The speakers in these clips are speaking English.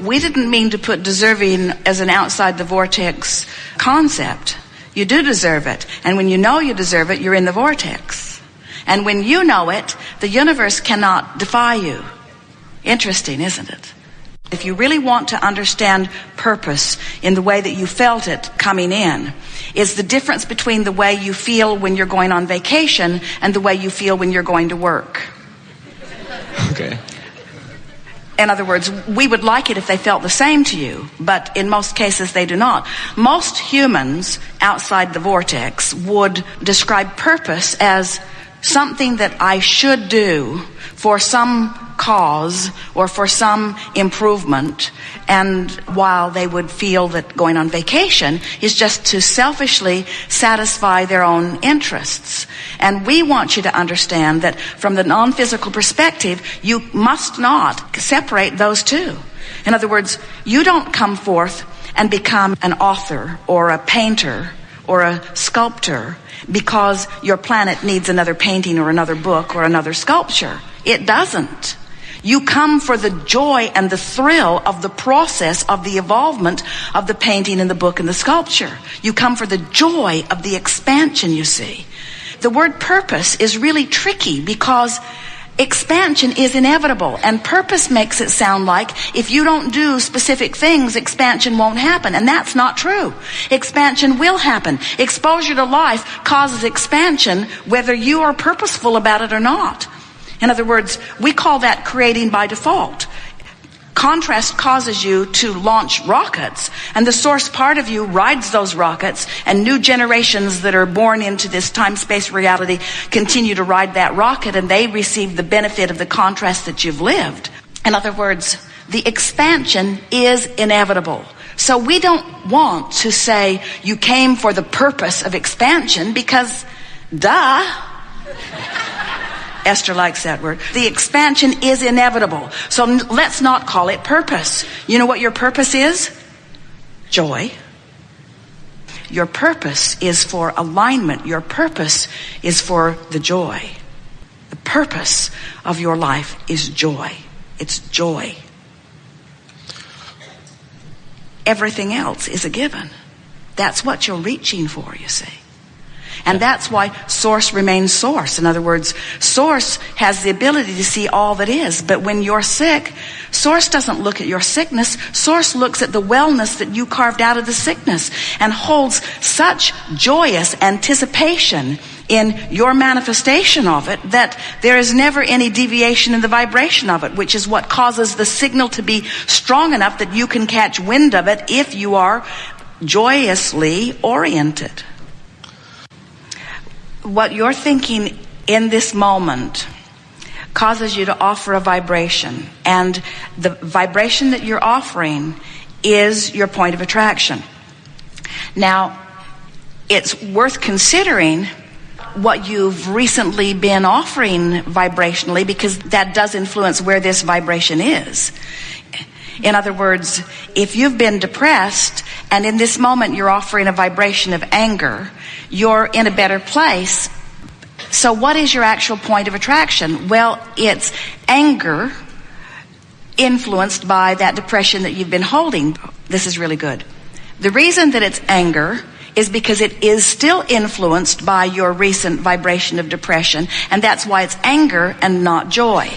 we didn't mean to put deserving as an outside the vortex concept. You do deserve it. And when you know you deserve it, you're in the vortex. And when you know it, the universe cannot defy you. Interesting, isn't it? If you really want to understand purpose in the way that you felt it coming in, is the difference between the way you feel when you're going on vacation and the way you feel when you're going to work. Okay. In other words, we would like it if they felt the same to you, but in most cases they do not. Most humans outside the vortex would describe purpose as something that I should do for some cause or for some improvement, and while they would feel that going on vacation is just to selfishly satisfy their own interests. And we want you to understand that from the non-physical perspective, you must not separate those two. In other words, you don't come forth and become an author or a painter or a sculptor because your planet needs another painting or another book or another sculpture. It doesn't. You come for the joy and the thrill of the process of the evolvement of the painting and the book and the sculpture. You come for the joy of the expansion, you see. The word purpose is really tricky because expansion is inevitable, and purpose makes it sound like if you don't do specific things, expansion won't happen. And that's not true. Expansion will happen. Exposure to life causes expansion whether you are purposeful about it or not. In other words, we call that creating by default. Contrast causes you to launch rockets, and the source part of you rides those rockets, and new generations that are born into this time-space reality continue to ride that rocket, and they receive the benefit of the contrast that you've lived. In other words, the expansion is inevitable. So we don't want to say you came for the purpose of expansion because, duh. Esther likes that word. The expansion is inevitable. So let's not call it purpose. You know what your purpose is? Joy. Your purpose is for alignment. Your purpose is for the joy. The purpose of your life is joy. It's joy. Everything else is a given. That's what you're reaching for, you see. And that's why source remains source. In other words, source has the ability to see all that is. But when you're sick, source doesn't look at your sickness. Source looks at the wellness that you carved out of the sickness and holds such joyous anticipation in your manifestation of it that there is never any deviation in the vibration of it, which is what causes the signal to be strong enough that you can catch wind of it if you are joyously oriented. What you're thinking in this moment causes you to offer a vibration, and the vibration that you're offering is your point of attraction. Now, it's worth considering what you've recently been offering vibrationally, because that does influence where this vibration is. In other words, if you've been depressed and in this moment you're offering a vibration of anger, you're in a better place. So what is your actual point of attraction? Well, it's anger influenced by that depression that you've been holding. This is really good. The reason that it's anger is because it is still influenced by your recent vibration of depression, and that's why it's anger and not joy.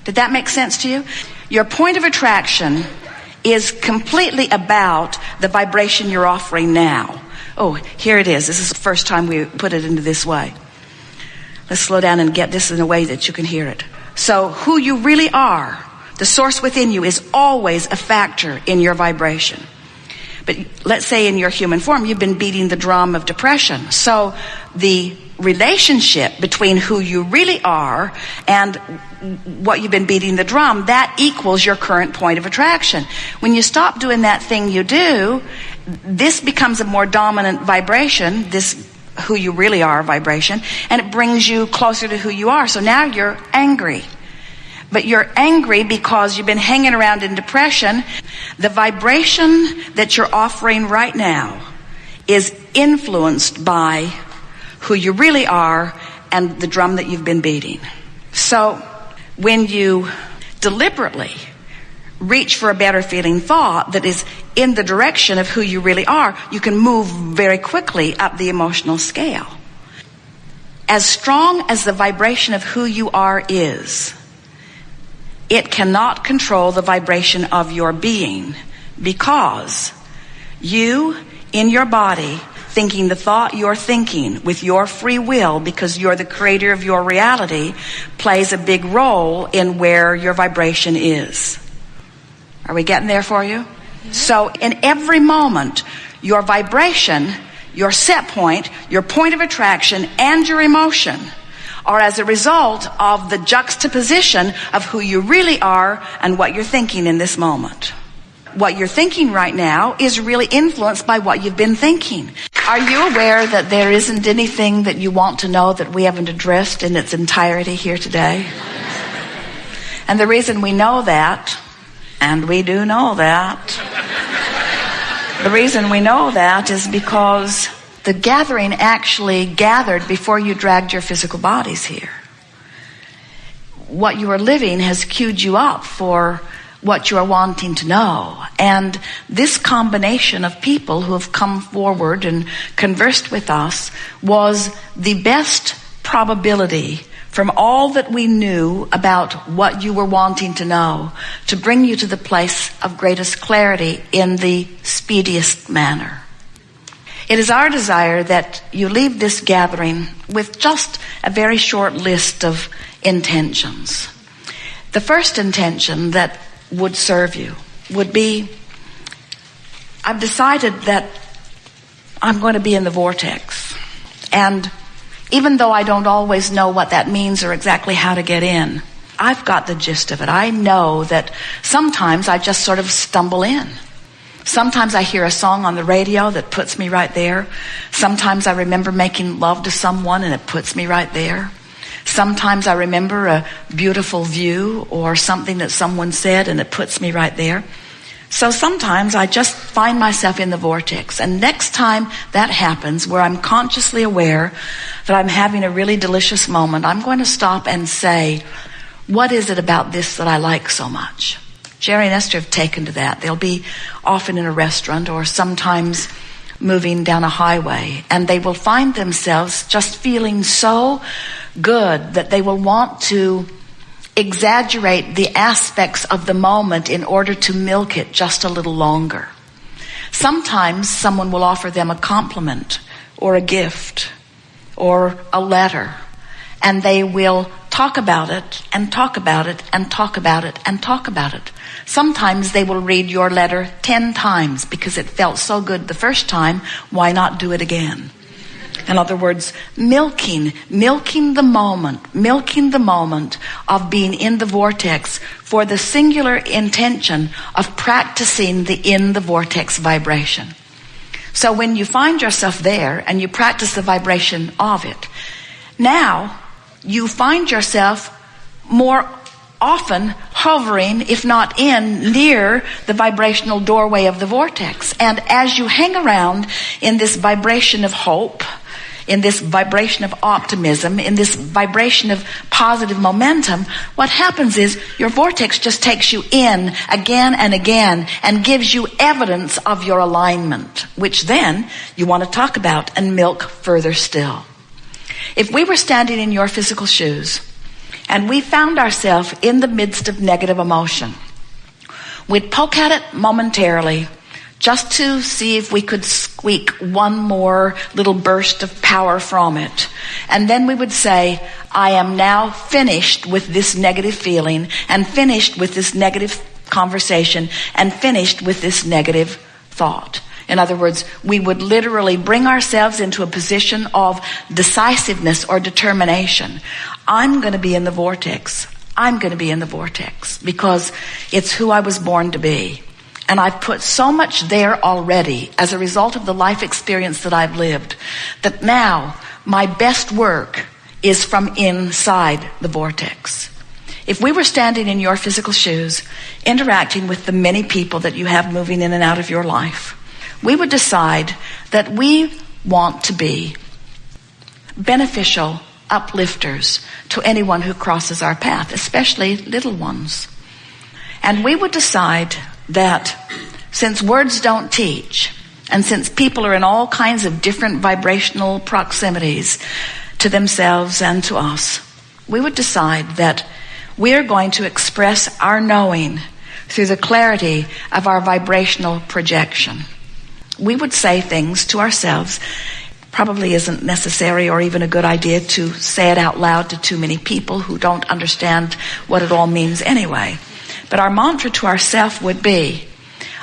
Did that make sense to you? Your point of attraction is completely about the vibration you're offering now. Oh, here it is. This is the first time we put it into this way. Let's slow down and get this in a way that you can hear it. So who you really are, the source within you, is always a factor in your vibration. But let's say in your human form, you've been beating the drum of depression. So the relationship between who you really are and what you've been beating the drum, that equals your current point of attraction. When you stop doing that thing you do, this becomes a more dominant vibration, this who you really are vibration, and it brings you closer to who you are. So now you're angry. But you're angry because you've been hanging around in depression. The vibration that you're offering right now is influenced by who you really are and the drum that you've been beating. So when you deliberately reach for a better feeling thought that is in the direction of who you really are, you can move very quickly up the emotional scale. As strong as the vibration of who you are is, it cannot control the vibration of your being, because you, in your body, thinking the thought you're thinking with your free will, because you're the creator of your reality, plays a big role in where your vibration is. Are we getting there for you? So in every moment, your vibration, your set point, your point of attraction, and your emotion are as a result of the juxtaposition of who you really are and what you're thinking in this moment. What you're thinking right now is really influenced by what you've been thinking. Are you aware that there isn't anything that you want to know that we haven't addressed in its entirety here today? And the reason we know that, and we do know that, the reason we know that is because the gathering actually gathered before you dragged your physical bodies here. What you are living has queued you up for what you are wanting to know. And this combination of people who have come forward and conversed with us was the best probability from all that we knew about what you were wanting to know to bring you to the place of greatest clarity in the speediest manner. It is our desire that you leave this gathering with just a very short list of intentions. The first intention that would serve you would be, I've decided that I'm going to be in the vortex. And even though I don't always know what that means or exactly how to get in, I've got the gist of it. I know that sometimes I just sort of stumble in. Sometimes I hear a song on the radio that puts me right there. Sometimes I remember making love to someone and it puts me right there. Sometimes I remember a beautiful view or something that someone said and it puts me right there. So sometimes I just find myself in the vortex. And next time that happens, where I'm consciously aware that I'm having a really delicious moment, I'm going to stop and say, what is it about this that I like so much? Jerry and Esther have taken to that. They'll be often in a restaurant or sometimes moving down a highway, and they will find themselves just feeling so good that they will want to exaggerate the aspects of the moment in order to milk it just a little longer. Sometimes someone will offer them a compliment or a gift or a letter, and they will talk about it and talk about it and talk about it and talk about it. Sometimes they will read your letter 10 times because it felt so good the first time. Why not do it again? In other words, milking the moment of being in the vortex for the singular intention of practicing the in the vortex vibration. So when you find yourself there and you practice the vibration of it, now you find yourself more often hovering, if not near the vibrational doorway of the vortex. And as you hang around in this vibration of hope, in this vibration of optimism, in this vibration of positive momentum, what happens is your vortex just takes you in again and again and gives you evidence of your alignment, which then you want to talk about and milk further still. If we were standing in your physical shoes and we found ourselves in the midst of negative emotion, we'd poke at it momentarily just to see if we could squeak one more little burst of power from it. And then we would say, I am now finished with this negative feeling and finished with this negative conversation and finished with this negative thought. In other words, we would literally bring ourselves into a position of decisiveness or determination. I'm going to be in the vortex. I'm going to be in the vortex because it's who I was born to be. And I've put so much there already as a result of the life experience that I've lived that now my best work is from inside the vortex. If we were standing in your physical shoes, interacting with the many people that you have moving in and out of your life, we would decide that we want to be beneficial uplifters to anyone who crosses our path, especially little ones. And we would decide that since words don't teach, and since people are in all kinds of different vibrational proximities to themselves and to us, we would decide that we're going to express our knowing through the clarity of our vibrational projection. We would say things to ourselves. Probably isn't necessary or even a good idea to say it out loud to too many people who don't understand what it all means anyway. But our mantra to ourselves would be,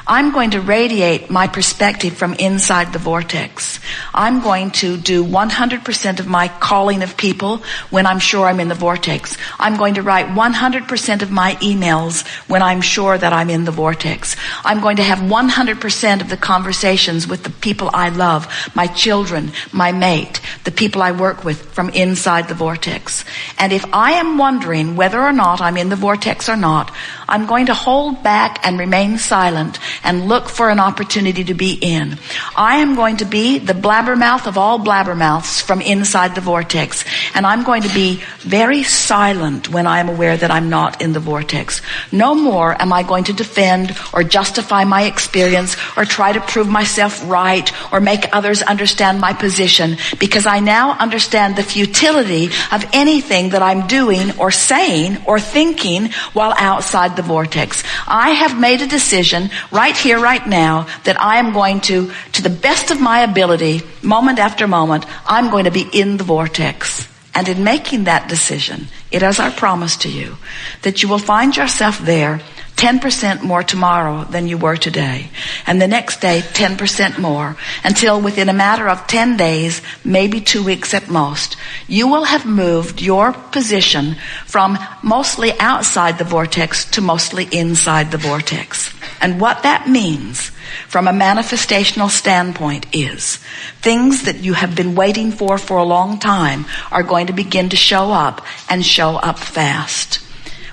I'm going to radiate my perspective from inside the vortex. I'm going to do 100% of my calling of people when I'm sure I'm in the vortex. I'm going to write 100% of my emails when I'm sure that I'm in the vortex. I'm going to have 100% of the conversations with the people I love, my children, my mate, the people I work with from inside the vortex. And if I am wondering whether or not I'm in the vortex or not, I'm going to hold back and remain silent and look for an opportunity to be in. I am going to be the blabbermouth of all blabbermouths from inside the vortex. And I'm going to be very silent when I am aware that I'm not in the vortex. No more am I going to defend or justify my experience or try to prove myself right or make others understand my position, because I now understand the futility of anything that I'm doing or saying or thinking while outside the vortex. I have made a decision right here, right now, that I am going to the best of my ability, moment after moment, I'm going to be in the vortex. And in making that decision, it is our promise to you that you will find yourself there 10% more tomorrow than you were today. And the next day, 10% more, until within a matter of 10 days, maybe 2 weeks at most, you will have moved your position from mostly outside the vortex to mostly inside the vortex. And what that means from a manifestational standpoint is things that you have been waiting for a long time are going to begin to show up and show up fast.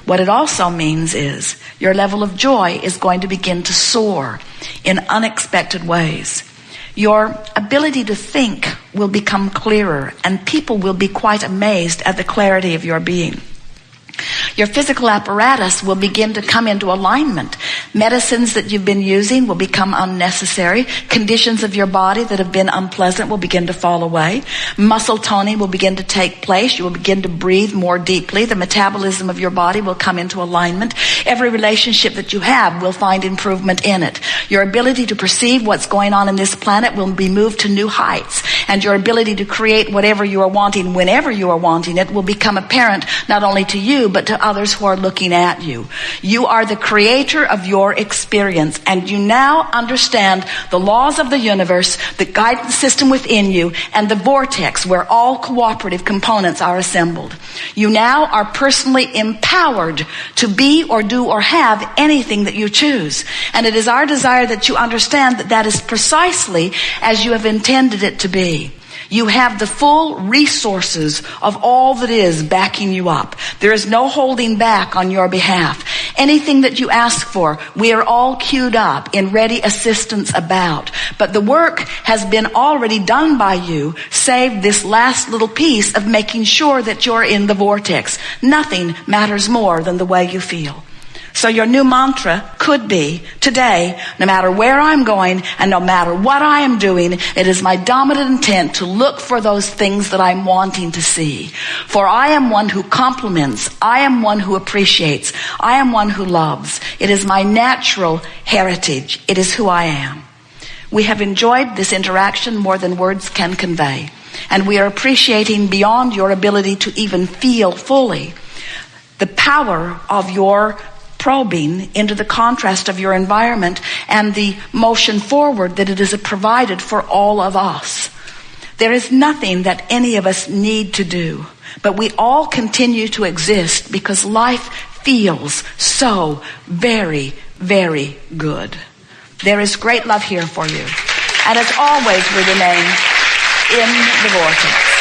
What it also means is your level of joy is going to begin to soar in unexpected ways. Your ability to think will become clearer, and people will be quite amazed at the clarity of your being. Your physical apparatus will begin to come into alignment. Medicines that you've been using will become unnecessary. Conditions of your body that have been unpleasant will begin to fall away. Muscle toning will begin to take place. You will begin to breathe more deeply. The metabolism of your body will come into alignment. Every relationship that you have will find improvement in it. Your ability to perceive what's going on in this planet will be moved to new heights. And your ability to create whatever you are wanting whenever you are wanting it will become apparent not only to you, but to others who are looking at you. You are the creator of your experience, and you now understand the laws of the universe, the guidance system within you, and the vortex where all cooperative components are assembled. You now are personally empowered to be or do or have anything that you choose. And it is our desire that you understand that that is precisely as you have intended it to be. You have the full resources of all that is backing you up. There is no holding back on your behalf. Anything that you ask for, we are all queued up in ready assistance about. But the work has been already done by you, save this last little piece of making sure that you're in the vortex. Nothing matters more than the way you feel. So your new mantra could be, today, no matter where I'm going and no matter what I am doing, it is my dominant intent to look for those things that I'm wanting to see. For I am one who compliments. I am one who appreciates. I am one who loves. It is my natural heritage. It is who I am. We have enjoyed this interaction more than words can convey. And we are appreciating beyond your ability to even feel fully the power of your probing into the contrast of your environment and the motion forward that it has provided for all of us. There is nothing that any of us need to do, but we all continue to exist because life feels so very, very good. There is great love here for you. And as always, we remain in the vortex.